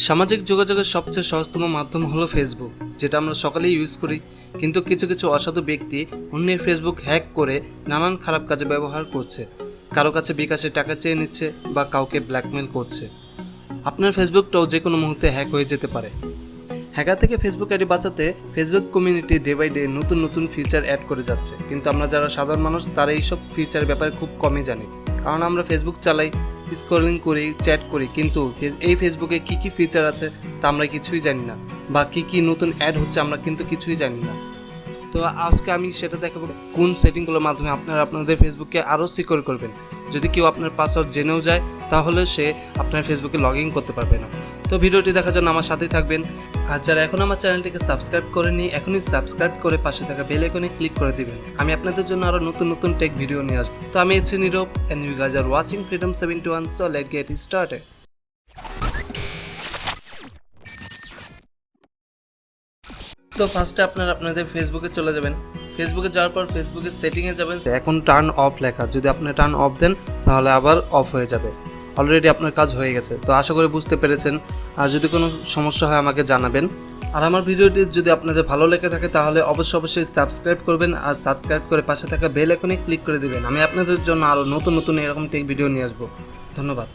সামাজিক যোগাযোগের সবচেয়ে সহজতম মাধ্যম হলো ফেসবুক, যেটা আমরা সকালেই ইউজ করি। কিন্তু কিছু কিছু অসাধু ব্যক্তি অন্যের ফেসবুক হ্যাক করে নানান খারাপ কাজে ব্যবহার করছে। কারো কাছে বিকাশে টাকা চেয়ে নিচ্ছে বা কাউকে ব্ল্যাকমেল করছে। আপনার ফেসবুকটাও যে কোনো মুহূর্তে হ্যাক হয়ে যেতে পারে। হ্যাকার থেকে ফেসবুক আইডি বাঁচাতে Facebook community day by day নতুন নতুন ফিচার অ্যাড করে যাচ্ছে, কিন্তু আমরা যারা সাধারণ মানুষ তারা এইসব ফিচারের ব্যাপারে খুব কমই জানি। কারণ আমরা ফেসবুক চালাই, স্ক্রলিং করি, চ্যাট করি, কিন্তু এই ফেসবুকে কী কী ফিচার আছে তা আমরা কিছুই জানি না, বা কী কী নতুন অ্যাড হচ্ছে আমরা কিন্তু কিছুই জানি না। তো আজকে আমি সেটা দেখাবো কোন সেটিংগুলোর মাধ্যমে আপনারা আপনাদের ফেসবুককে আরও সিকিউর করবেন। যদি কেউ আপনার পাসওয়ার্ড জেনেও যায় তাহলে সে আপনার ফেসবুকে লগ ইন করতে পারবে না। তো ভিডিওটি দেখার জন্য আমার সাথেই থাকবেন। আর যারা এখন আমার চ্যানেলটিকে সাবস্ক্রাইব করেনি, এখনই সাবস্ক্রাইব করে পাশে থাকা বেল আইকনে ক্লিক করে দিবেন। আমি আপনাদের জন্য আরও নতুন নতুন টেক ভিডিও নিয়ে আসবো। তো আমি হচ্ছে নীরব and you guys are watching Freedom 71, so let's get started. তো ফার্স্টে আপনারা আপনাদের ফেসবুকে চলে যাবেন। ফেসবুকে যাওয়ার পর ফেসবুকের সেটিংয়ে যাবেন। এখন টার্ন অফ লেখা, যদি আপনি টার্ন অফ দেন তাহলে আবার অফ হয়ে যাবে। অলরেডি আপনার কাজ হয়ে গেছে। তো আশা করি বুঝতে পেরেছেন। আর যদি কোনো সমস্যা হয় আমাকে জানাবেন। আর আমার ভিডিওটি যদি আপনাদের ভালো লেগে থাকে তাহলে অবশ্যই সাবস্ক্রাইব করবেন, আর সাবস্ক্রাইব করে পাশে থাকা বেল আইকনে ক্লিক করে দিবেন। আমি আপনাদের জন্য আরও নতুন নতুন এরকম টেক ভিডিও নিয়ে আসবো। ধন্যবাদ।